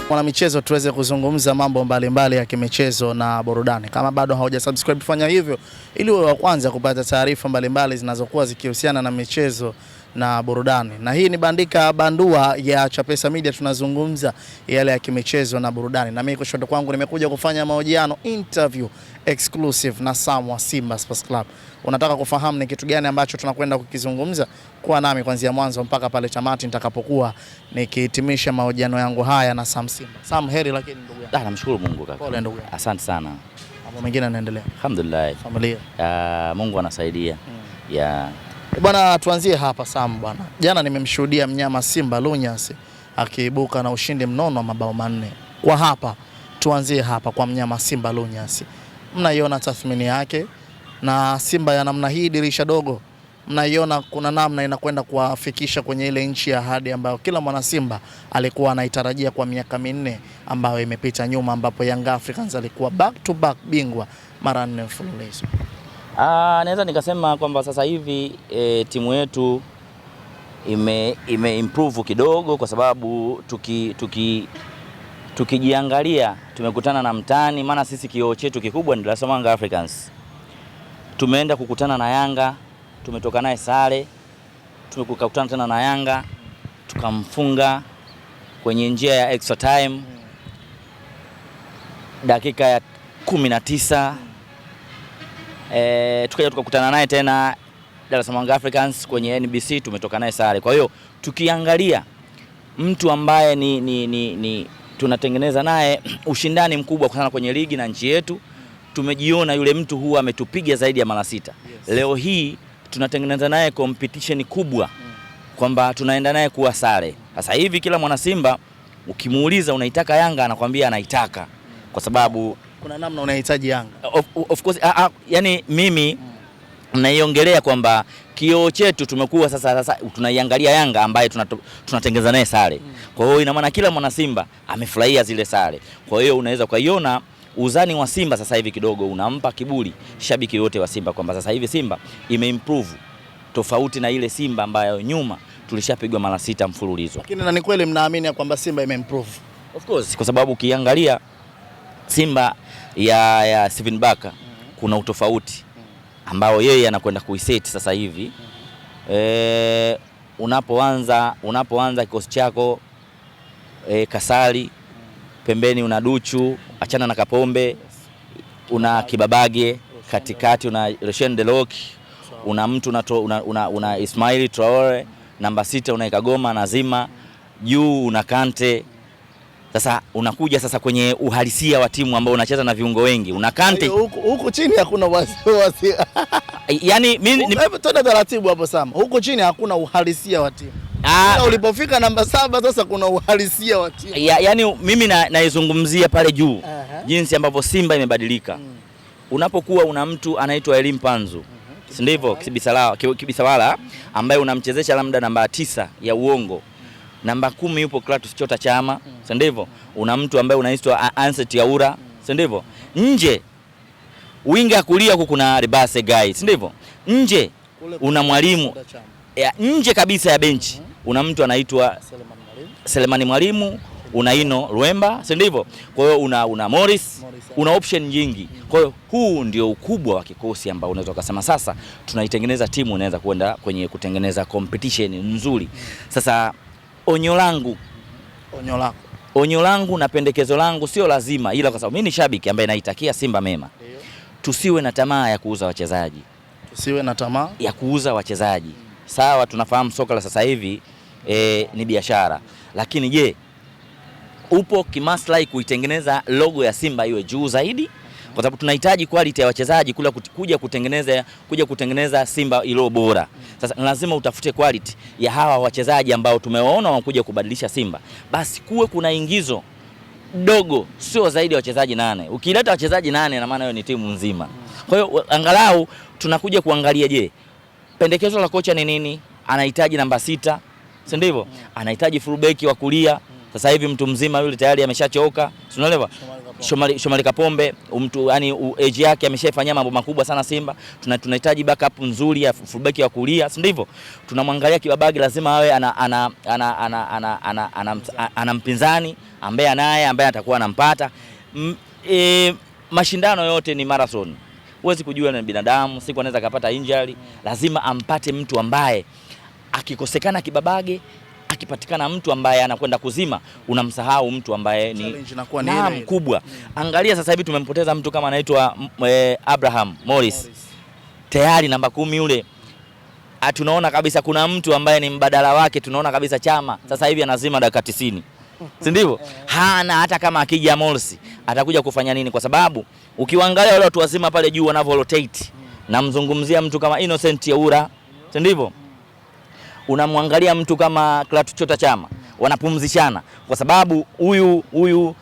Mwana michezo tuweze kuzungumza mambo mbalimbali ya kimichezo na burudani. Kama bado haujasubscribe fanya hivyo ili uwe wa kwanza kupata taarifa mbalimbali zinazokuwa zikihusiana na michezo na burudani. Na hii ni Bandika Bandua ya Chapesa Media, tunazungumza yale ya kimichezo na burudani. Na mimi kushoto kwangu nimekuja kufanya mahojiano interview exclusive na Sam wa Simba Sports Club. Unataka kufahamu ni kitu gani ambacho tunakwenda kukizungumza? Kuwa nami kuanzia mwanzo mpaka pale tamati nitakapokuwa nikihitimisha mahojiano yangu haya na Sam Simba. Sam, heri lakini ndugu yangu. Namshukuru Mungu kaka. Pole ndugu yangu. Asante sana. Mambo mengine yanaendelea? Alhamdulillah. Familia. Mungu anasaidia. Bwana, tuanzie hapa Sam bwana. Jana nimemshuhudia mnyama Simba Lunyasi akiibuka na ushindi mnono wa mabao 4. Kwa hapa tuanzie hapa kwa mnyama Simba Lunyasi. Mnaiona tathmini yake na Simba ya namna hii dirisha dogo? Mnaiona kuna namna inakwenda kuwafikisha kwenye ile nchi ya ahadi ambayo kila mwana Simba alikuwa anaitarajia kwa miaka 4 ambayo imepita nyuma, ambapo Young Africans alikuwa back to back bingwa mara 4 mfululizo? Naweza nikasema kwamba sasa hivi timu yetu ime improve kidogo, kwa sababu tukijiangalia tumekutana na mtani, maana sisi kioo chetu kikubwa ni Dar es Salaam Africans. Tumeenda kukutana na Yanga, tumetoka naye sare, tumekutana tena na Yanga tukamfunga kwenye njia ya extra time dakika ya 19. Tukaja tukakutana naye tena Dar es Salaam Africans kwenye NBC, tumetoka naye sare. Kwa hiyo tukiangalia mtu ambaye ni tunatengeneza naye ushindani mkubwa sana kwenye ligi na nchi yetu, tumejiona yule mtu huwa ametupiga zaidi ya mara 6. Yes. Leo hii tunatengeneza naye competition kubwa kwamba tunaenda naye kuwa sare. Sasa hivi kila mwana Simba ukimuuliza unaitaka Yanga anakuambia anaitaka, kwa sababu kuna namna unahitaji Yanga. Of course, yani mimi naiongelea kwamba kioo chetu tumekuwa sasa tunaiangalia Yanga ambaye tunatengeneza naye sare. Kwa hiyo ina maana kila mwana Simba amefurahia zile sare. Kwa hiyo unaweza kuiona uzani wa Simba sasa hivi kidogo unampa kiburi shabiki yote wa Simba kwamba sasa hivi Simba imeimprove tofauti na ile Simba ambayo nyuma tulishapigwa mara 6 mfululizo. Lakini na ni kweli mnaamini kwamba Simba imeimprove? Of course, kwa sababu ukiangalia Simba ya Steven Baka kuna utofauti ambao yeye anakwenda kuiset sasa hivi. Unapoanza kikosi chako Kasali, pembeni una Duchu, achana na Kapombe, una Kibabage, katikati una Roshan Delok, una mtu una Ismail Traore, namba 6 una Kagoma na Zima, juu una Kante. Sasa unakuja sasa kwenye uhalisia wa timu ambao unacheza na viungo wengi. Una Kante huko chini hakuna wasi. Yaani mimi tuna taratibu hapo Sam. Huko chini hakuna uhalisia wa timu. Ulipofika namba 7 sasa kuna uhalisia wa timu. Yaani mimi naizungumzia pale juu. Jinsi ambavyo Simba imebadilika. Unapokuwa una mtu anaitwa Elim Panzu, si ndivyo? Kibisawala ambaye unamchezesha labda namba 9 ya uongo. Namba 10 yupo Kratos Chota Chama, si ndivyo? Una mtu ambaye unaitwa Anset Yaura, si ndivyo? Nje winga kulia huko kuna Rebase Guy, si ndivyo? Nje una mwalimu nje kabisa ya benchi. Una mtu anaitwa Selemani Mwalimu, una Ino Luemba, si ndivyo? Kwa hiyo una Morris, una option nyingi. Kwa hiyo huu ndio ukubwa wa kikosi ambao unaweza kusema sasa tunaitengeneza timu inaweza kwenda kwenye kutengeneza competition nzuri. Sasa onyo langu na pendekezo langu sio lazima, ila kwa sababu mimi ni shabiki ambaye naitakia Simba mema. Tusiwe na tamaa ya kuuza wachezaji. Tusiwe na tamaa ya kuuza wachezaji. Sawa, tunafahamu soka la sasa hivi ni biashara. Lakini je, upo kimaslahi kuitengeneza logo ya Simba iwe juu zaidi? Kwa sababu tunahitaji quality ya wachezaji kuja kutengeneza Simba ilo bora. Sasa lazima utafute quality ya hawa wachezaji ambao tumewaona wanakuja kubadilisha Simba. Basi kuwe kuna ingizo dogo, sio zaidi ya wachezaji 8. Ukileta wachezaji 8 na maana hiyo ni timu nzima. Kwa hiyo angalau tunakuja kuangalia, je, pendekezo la kocha ni nini? Anahitaji namba 6, si ndivyo? Anahitaji fullback wa kulia. Sasa hivi mtu mzima yule tayari ameshachoka, unaelewa? Shomari Kapombe mtu yani age yake ameshafanyia mambo makubwa sana Simba. Tunahitaji backup nzuri ya fullback wa kulia, si ndivyo? Tunamwangalia Kibabage, lazima awe ana mpinzani ambaye atakuwa anampata. Mashindano yote ni marathon. Huwezi kujua na binadamu, siku anaweza kupata injury, lazima ampate mtu ambaye akikosekana Kibabage, akipatikana mtu ambaye anakwenda kuzima, unamsahau mtu ambaye ni mkubwa. Angalia sasa hivi tumempoteza mtu kama anaitwa Abraham Morris. Tayari namba 10 yule. Tunaona kabisa kuna mtu ambaye ni mbadala wake, tunaona kabisa Chama sasa hivi anazima dakika 90. Si ndivyo? Hana hata kama akija Morris atakuja kufanya nini, kwa sababu ukiwaangalia wale watu wazima pale juu wanavyo rotate. Namzungumzia mtu kama Innocent Yaura, si ndivyo? Unamwangalia mtu kama Clatous Chama, wanapumzishana kwa sababu huyu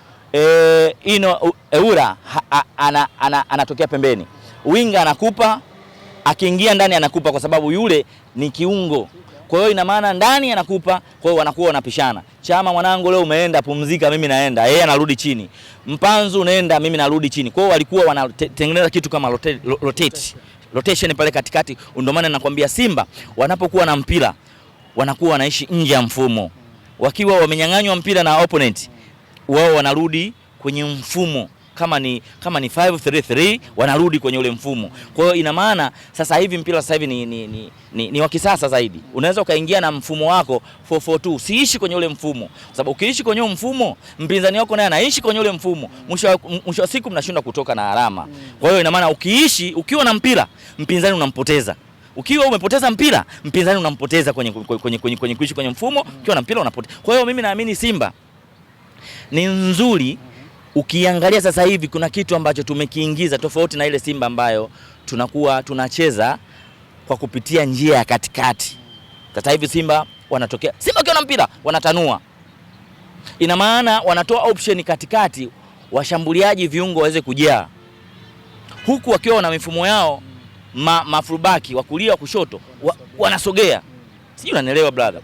Yaura anatokea pembeni. Winga anakupa, akiingia ndani anakupa kwa sababu yule ni kiungo. Kwa hiyo ina maana ndani anakupa, kwa hiyo wanakuwa wanapishana. Chama, mwanangu leo umeenda pumzika, mimi naenda. Yeye anarudi chini. Mpanzu unaenda, mimi narudi chini. Kwa hiyo walikuwa wanatengeneza kitu kama rotation pale katikati. Ndio maana nakwambia Simba wanapokuwa na mpira wanakuwa wanaishi nje ya mfumo. Wakiwa wamenyang'anywa mpira na opponent, wao wanarudi kwenye mfumo. Kama ni 5-3-3 wanarudi kwenye ule mfumo. Kwa hiyo ina maana sasa hivi mpira sasa hivi ni wa kisasa zaidi. Unaweza ukaingia na mfumo wako 4-4-2, usiishi kwenye ule mfumo. Kwa sababu ukiishi kwenye ule mfumo, mpinzani wako naye anaishi kwenye ule mfumo. Mwisho wa siku mnashindwa kutoka na alama. Kwa hiyo ina maana ukiwa na mpira, mpinzani unampoteza. Ukiwa umepoteza mpira, mpinzani unampoteza kwenye kuishi kwenye mfumo. Ukiwa na mpira unapoteza. Kwa hiyo mimi naamini Simba ni nzuri. Ukiangalia sasa hivi kuna kitu ambacho tumekiingiza tofauti na ile Simba ambayo tunacheza kwa kupitia njia ya katikati. Sasa hivi Simba wakiwa na mpira wanatanua. Ina maana wanatoa option katikati, washambuliaji viungo waweze kujaa. Huku wakiwa wana mifumo yao mafulbaki wa kulia wa kushoto wanasogea. Sijui unanielewa brother.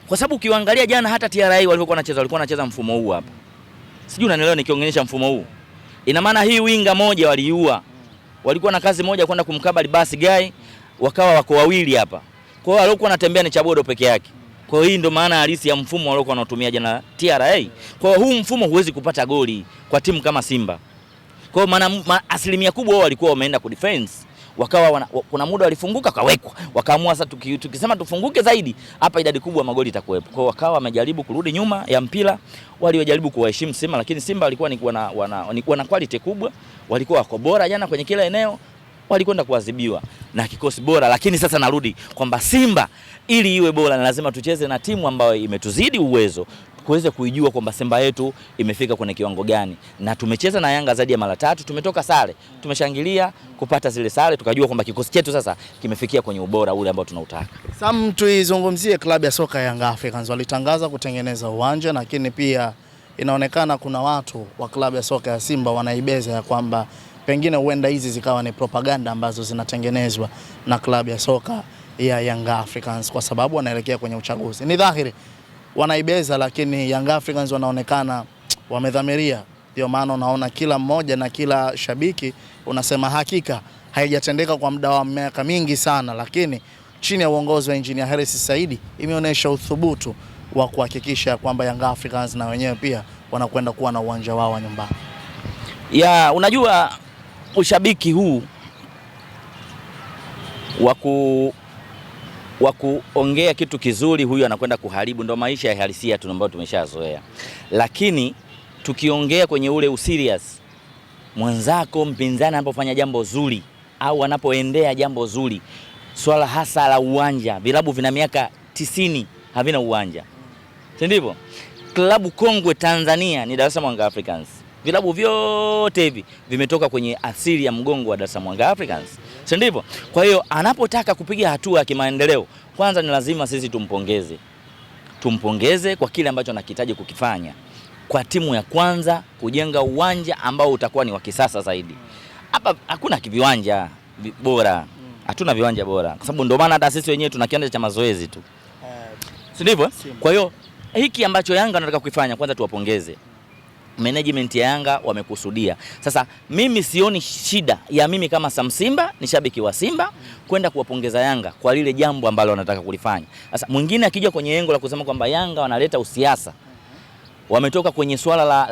Kwa sababu ukiangalia jana hata TRA walikuwa wanacheza mfumo huu hapa. Sijui unanielewa nikiongelesha mfumo huu. Ina maana hii winga moja waliua. Walikuwa na kazi moja kwenda kumkabali basi guy, wakawa wako wawili hapa. Kwa hiyo alikuwa anatembea ni Chabodo peke yake. Kwa hiyo hii ndio maana halisi ya mfumo waliokuwa wanatumia jana TRA. Kwa hiyo huu mfumo huwezi kupata goli kwa timu kama Simba. Kwa hiyo maana asilimia kubwa wao walikuwa wameenda ku defense. Wakawa kuna muda walifunguka kawekwa. Wakaamua sasa tukisema tufunguke zaidi, hapa idadi kubwa ya magoli itakuwepo. Kwa hiyo wakawa wamejaribu kurudi nyuma ya mpira, waliojaribu kuwaheshimu Simba, lakini Simba walikuwa wana quality kubwa, walikuwa wako bora jana kwenye kila eneo, walikwenda kuadhibiwa na kikosi bora. Lakini sasa narudi kwamba Simba ili iwe bora ni lazima tucheze na timu ambayo imetuzidi uwezo, kuweza kuijua kwamba Simba yetu imefika kwenye kiwango gani. Na tumecheza na Yanga zaidi ya mara 3, tumetoka sare, tumeshangilia kupata zile sare, tukajua kwamba kikosi chetu sasa kimefikia kwenye ubora ule ambao tunautaka. Sam, tuizungumzie klabu ya soka ya Young Africans. Walitangaza kutengeneza uwanja, lakini pia inaonekana kuna watu wa klabu ya soka ya Simba wanaibeza ya kwamba pengine huenda hizi zikawa ni propaganda ambazo zinatengenezwa na klabu ya soka ya Young Africans kwa sababu wanaelekea kwenye uchaguzi. Ni dhahiri wanaibeza, lakini Young Africans wanaonekana wamedhamiria. Ndio maana unaona kila mmoja na kila shabiki unasema hakika haijatendeka kwa muda wa miaka mingi sana, lakini chini ya uongozi wa Engineer Hersi Said imeonyesha uthubutu wa kuhakikisha kwamba Young Africans na wenyewe pia wanakwenda kuwa na uwanja wao wa nyumbani. Unajua ushabiki huu wa kuongea kitu kizuri, huyu anakwenda kuharibu, ndo maisha ya halisia tu ambayo tumeshazoea. Lakini tukiongea kwenye ule userious, mwenzako mpinzani anapofanya jambo zuri au anapoendea jambo zuri, swala hasa la uwanja, vilabu vina miaka 90 havina uwanja. Si ndivyo? Klabu kongwe Tanzania ni Dar es Salaam Young Africans. Vilabu vyote hivi vimetoka kwenye asili ya mgongo wa Dar es Salaam Young Africans. Si ndivyo? Kwa hiyo anapotaka kupiga hatua ya kimaendeleo, kwanza ni lazima sisi tumpongeze kwa kile ambacho anahitaji kukifanya. Kwa timu ya kwanza kujenga uwanja ambao utakuwa ni wa kisasa zaidi. Hapa hakuna viwanja bora. Hatuna viwanja bora. Kwa sababu ndio maana hata sisi wenyewe tuna kiwanja cha mazoezi tu. Si ndivyo? Kwa hiyo hiki ambacho Yanga anataka kukifanya, kwanza tuwapongeze. management ya Yanga wamekusudia. Sasa mimi sioni shida ya mimi kama Sam Simba, ni shabiki wa Simba, kwenda kuwapongeza Yanga kwa lile jambo ambalo wanataka kulifanya. Sasa mwingine akija kwenye engo la kusema kwamba Yanga wanaleta usiasa, wametoka kwenye swala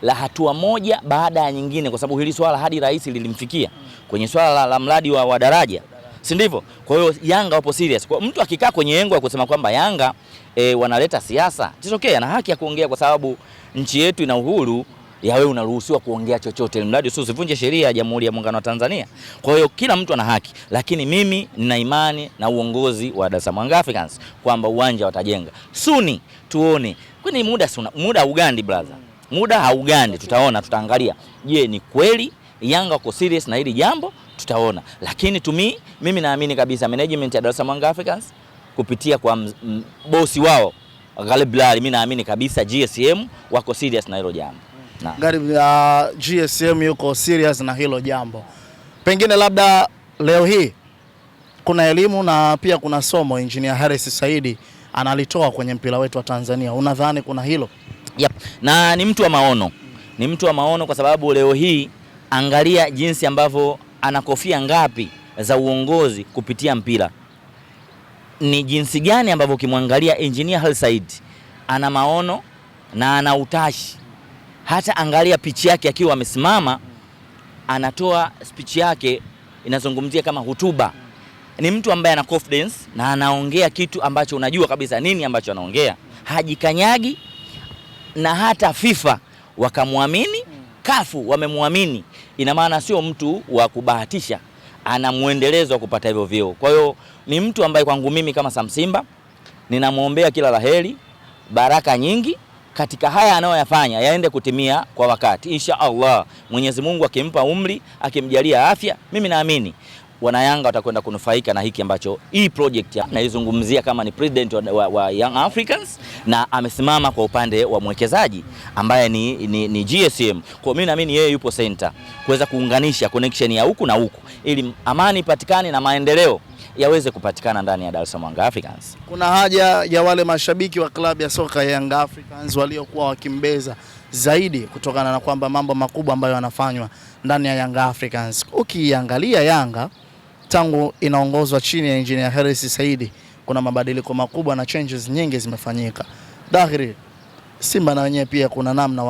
la hatua moja baada ya nyingine, kwa sababu hili swala hadi rais lilimfikia kwenye swala la mradi wa daraja, si ndivyo? Kwa hiyo Yanga wapo serious. Kwa mtu akikaa kwenye engo ya kusema kwamba Yanga wanaleta siasa, it's okay, ana haki ya kuongea, kwa sababu nchi yetu ina uhuru ya wewe unaruhusiwa kuongea chochote, mradi usivunje sheria ya Jamhuri ya Muungano wa Tanzania. Kwa hiyo kila mtu ana haki, lakini mimi nina imani na uongozi wa Dar es Salaam Africans kwamba uwanja watajenga. Suni tuone. Kwani muda haugandi brother. Muda haugandi, tutaona, tutaangalia. Je, ni kweli Yanga wako serious na hili jambo? Tutaona. Lakini mimi naamini kabisa management ya Dar es Salaam Africans kupitia kwa bosi wao Ghalib Bilal, mimi naamini kabisa GSM wako serious na hilo jambo. GSM yuko serious na hilo jambo. Pengine labda leo hii kuna elimu na pia kuna somo Engineer Hersi Said analitoa kwenye mpira wetu wa Tanzania. Unadhani kuna hilo? Yep. Na ni mtu wa maono. Ni mtu wa maono kwa sababu leo hii angalia jinsi ambavyo ana kofia ngapi za uongozi kupitia mpira. Ni jinsi gani ambavyo ukimwangalia Engineer Hersi Said ana maono na ana utashi. Hata angalia pitch yake akiwa amesimama, anatoa speech yake inazungumzia kama hotuba. Ni mtu ambaye ana confidence na anaongea kitu ambacho unajua kabisa nini ambacho anaongea. Hajikanyagi, na hata FIFA wakamwamini, kafu wamemwamini. Ina maana sio mtu wa kubahatisha, ana muendelezo wa kupata hivyo vyeo. Kwa hiyo ni mtu ambaye kwangu mimi kama Sam Simba ninamuombea kila laheri, baraka nyingi katika haya anayoyafanya yaende kutimia kwa wakati. Insha Allah, Mwenyezi Mungu akimpa umri, akimjalia afya, mimi naamini wana Yanga watakwenda kunufaika na hiki ambacho hii project naizungumzia kama ni president wa Young Africans, na amesimama kwa upande wa mwekezaji ambaye ni GSM. Kwa mimi naamini yeye yupo center kuweza kuunganisha connection ya huku na huku ili amani ipatikane na maendeleo yaweze kupatikana ndani ya Dar es Salaam Africans. Kuna haja ya wale mashabiki wa klabu ya soka ya Young Africans waliokuwa wakimbeza zaidi kutokana na kwamba mambo makubwa ambayo yanafanywa ndani ya Young Africans. Ukiangalia Yanga tangu inaongozwa chini ya Engineer Hersi Said kuna mabadiliko makubwa na changes nyingi zimefanyika. Dhahiri Simba na wenyewe pia kuna namna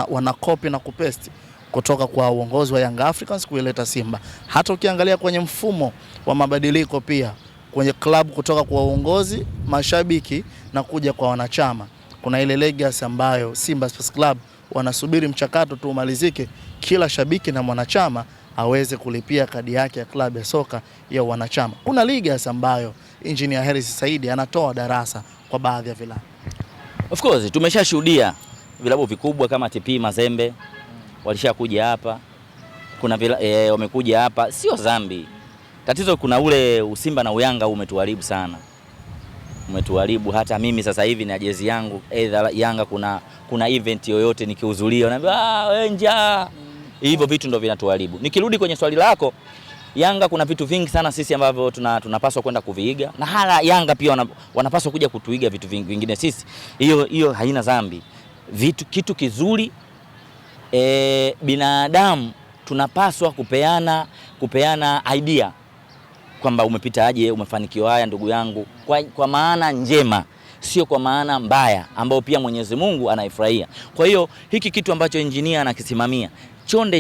wana copy na kupaste kutoka kwa uongozi wa Young Africans kuileta Simba. Hata ukiangalia kwenye mfumo wa mabadiliko pia kwenye club kutoka kwa uongozi, mashabiki na kuja kwa wanachama, kuna ile legacy ambayo Simba Sports Club wanasubiri mchakato tu umalizike, kila shabiki na mwanachama aweze kulipia kadi yake ya klabu ya soka ya wanachama. Kuna legacy ambayo Engineer Hersi Said anatoa darasa kwa baadhi ya vilabu. Of course tumeshashuhudia vilabu vikubwa kama TP Mazembe walishakuja hapa. Kuna wamekuja hapa, sio dhambi. Tatizo kuna ule Usimba na Uyanga umetuharibu sana. Umetuharibu hata mimi sasa hivi na jezi yangu either Yanga kuna event yoyote nikihudhuria naambia wewe njaa. Hivyo vitu ndio vinatuharibu. Nikirudi kwenye swali lako, Yanga kuna vitu vingi sana sisi ambavyo tunapaswa kwenda kuviiga, na hala Yanga pia wanapaswa kuja kutuiga vitu vingine sisi. Hiyo haina dhambi. Kitu kizuri binadamu tunapaswa kupeana idea kwamba umepita aje, umefanikiwa haya ndugu yangu, kwa maana njema, sio kwa maana mbaya ambayo pia Mwenyezi Mungu anaifurahia. Kwa hiyo hiki kitu ambacho engineer anakisimamia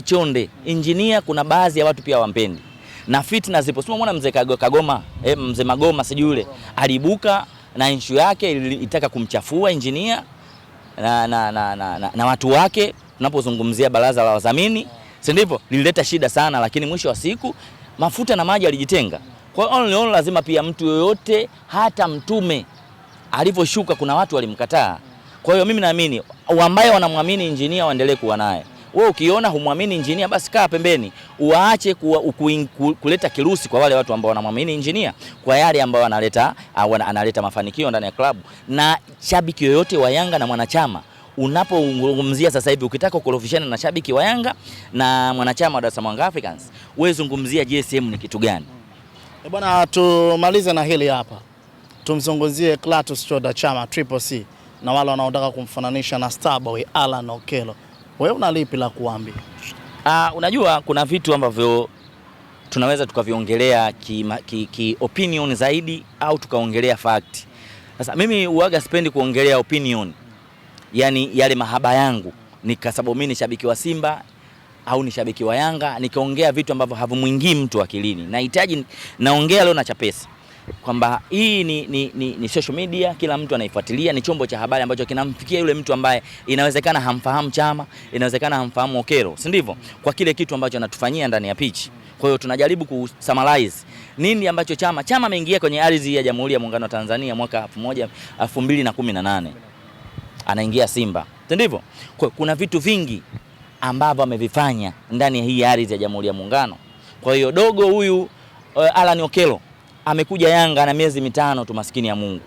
chonde engineer, kuna baadhi ya watu pia wampendi na fitna zipo. Sio muona mzee Kagoma, mzee Magoma sijui yule alibuka na issue yake ilitaka kumchafua engineer na watu wake. Tunapozungumzia baraza la wadhamini, si ndivyo, lilileta shida sana, lakini mwisho wa siku mafuta na maji alijitenga. Kwa hiyo lazima pia mtu yoyote, hata mtume alivyoshuka kuna watu walimkataa. Kwa hiyo mimi naamini ambao wanamwamini engineer waendelee kuwa naye. Wewe ukiona humwamini engineer, basi kaa pembeni, uache kuleta kirusi kwa wale watu ambao wanamwamini engineer kwa yale ambao analeta mafanikio ndani ya klabu. Na shabiki yoyote wa Yanga na mwanachama, unapozungumzia sasa hivi ukitaka kukorofishana na shabiki wa Yanga na mwanachama wa Dar es Salaam Africans, wewe zungumzia GSM ni kitu gani? Bwana, tumalize na hili hapa. Tumzungumzie Clatous Chota Chama Triple C. na wale wanaotaka kumfananisha na Starboy Alan Okello. Wewe una lipi la kuambia? Unajua kuna vitu ambavyo tunaweza tukaviongelea ki opinion zaidi au tukaongelea fact. Sasa mimi huaga sipendi kuongelea opinion, yani yale mahaba yangu, ni kwa sababu mimi ni shabiki wa Simba au ni shabiki wa Yanga, nikaongea vitu ambavyo havimwingii mtu akilini. Nahitaji naongea leo na Chapesa kwamba hii ni social media, kila mtu anaifuatilia, ni chombo cha habari ambacho kinamfikia yule mtu ambaye inawezekana hamfahamu Chama, inawezekana hamfahamu Okello, si ndivyo? Kwa kile kitu ambacho anatufanyia ndani ya pitch. Kwa hiyo tunajaribu kusummarize nini ambacho Chama ameingia kwenye ardhi ya Jamhuri ya Muungano wa Tanzania mwaka 2018. Anaingia Simba, si ndivyo? Kuna vitu vingi ambavyo amevifanya ndani ya hii ardhi ya Jamhuri ya Muungano. Kwa hiyo dogo huyu Alan Okello amekuja Yanga na miezi mitano tu, maskini ya Mungu.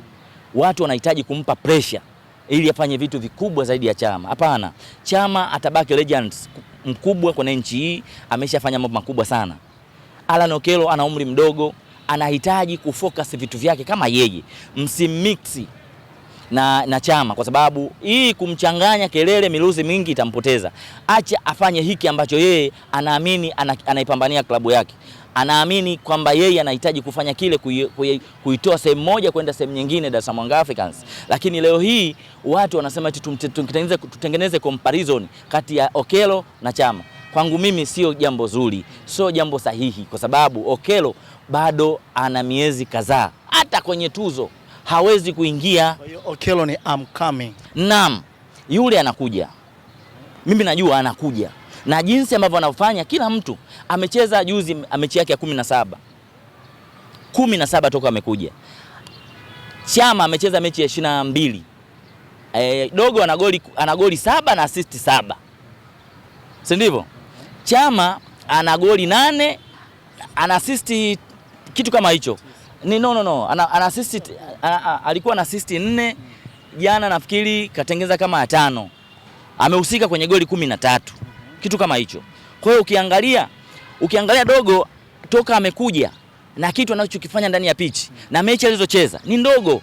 Watu wanahitaji kumpa pressure ili afanye vitu vikubwa zaidi ya Chama. Hapana, Chama atabaki legends mkubwa kwenye nchi hii, ameshafanya mambo makubwa sana. Alan Okello ana umri mdogo, anahitaji kufocus vitu vyake kama yeye. Msimixi na Chama kwa sababu hii kumchanganya kelele miluzi mingi itampoteza. Acha afanye hiki ambacho yeye anaamini anaipambania klabu yake. Anaamini kwamba yeye anahitaji kufanya kile kuitoa sehemu moja kwenda sehemu nyingine Dar es Salaam Africans. Lakini leo hii watu wanasema eti tutengeneze comparison kati ya Okello na Chama. Kwangu mimi sio jambo zuri, sio jambo sahihi kwa sababu Okello bado ana miezi kadhaa. Hata kwenye tuzo hawezi kuingia. Kwa hiyo Okello ni upcoming. Naam, yule anakuja. Mimi najua anakuja. Na jinsi ambavyo anafanya, kila mtu amecheza juzi mechi yake ya 17 toka amekuja. Chama amecheza mechi ya 22. Dogo ana goli 7 na assist 7. Si ndivyo? Chama ana goli 8, ana assist kitu kama hicho. Ana assist, alikuwa na assist 4, jana nafikiri katengeza kama 5. Amehusika kwenye goli 13. Kitu kama hicho. Kwa hiyo ukiangalia dogo toka amekuja na kitu anachokifanya ndani ya pitch na mechi alizocheza ni ndogo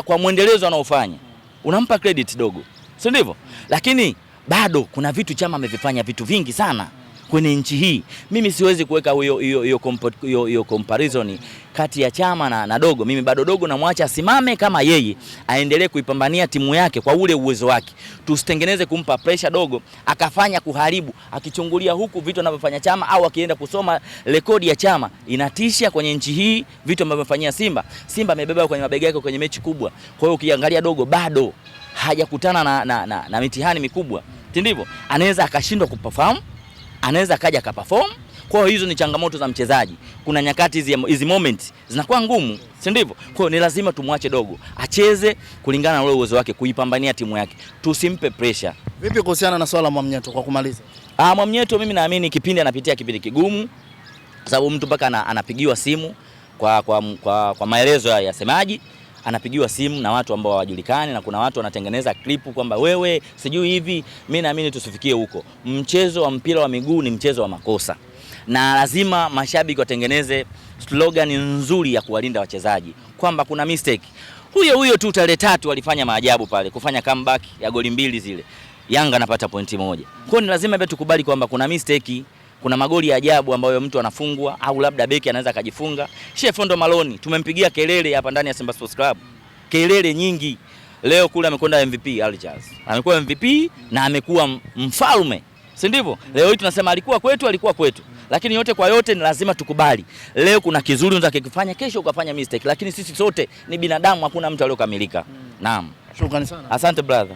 kwa muendelezo anaofanya. Unampa credit dogo. Si ndivyo? Lakini bado kuna vitu Chama amevifanya vitu vingi sana kwenye nchi hii. Mimi siwezi kuweka hiyo comparison kati ya Chama na dogo. Mimi bado dogo namwacha asimame kama yeye, aendelee kuipambania timu yake kwa ule uwezo wake. Tusitengeneze kumpa pressure dogo akafanya kuharibu, akichungulia huku vitu anavyofanya Chama au akienda kusoma rekodi ya Chama. Inatisha kwenye nchi hii vitu ambavyo amefanyia Simba. Simba amebeba kwenye mabega yake kwenye mechi kubwa. Kwa hiyo ukiangalia dogo bado hajakutana na mitihani mikubwa. Ndivyo? Anaweza akashindwa kuperform, anaweza akaja akaperform. Kwa hiyo hizo ni changamoto za mchezaji. Kuna nyakati hizi moments zinakuwa ngumu, si ndivyo? Kwa hiyo ni lazima tumwache dogo acheze kulingana na ule uwezo wake kuipambania timu yake. Tusimpe pressure. Vipi kuhusiana na swala Mwamnyeto kwa kumaliza? Mwamnyeto mimi naamini kipindi anapitia kipindi kigumu sababu mtu mpaka anapigiwa simu kwa maelezo ya semaji, anapigiwa simu na watu ambao hawajulikani na kuna watu wanatengeneza clip kwamba wewe sijui hivi. Mimi naamini tusifikie huko. Mchezo wa mpira wa miguu ni mchezo wa makosa. Na lazima mashabiki watengeneze slogan nzuri ya kuwalinda wachezaji kwamba kuna mistake. Huyo tu tarehe 3 walifanya maajabu pale kufanya comeback ya goli 2 zile. Yanga anapata pointi 1. Kwa hiyo ni lazima pia tukubali kwamba kuna mistake, kuna magoli ya ajabu ambayo mtu anafungwa au labda beki anaweza akajifunga. Shefondo Maloni tumempigia kelele hapa ndani ya Simba Sports Club. Kelele nyingi. Leo kule amekwenda MVP Alchaz. Amekuwa MVP na amekuwa mfalme. Si ndivyo? Leo hii tunasema alikuwa kwetu. Lakini yote kwa yote ni lazima tukubali. Leo kuna kizuri unataka kufanya, kesho ukafanya mistake. Lakini sisi sote ni binadamu, hakuna mtu aliyokamilika. Naam. Shukrani sana. Asante brother.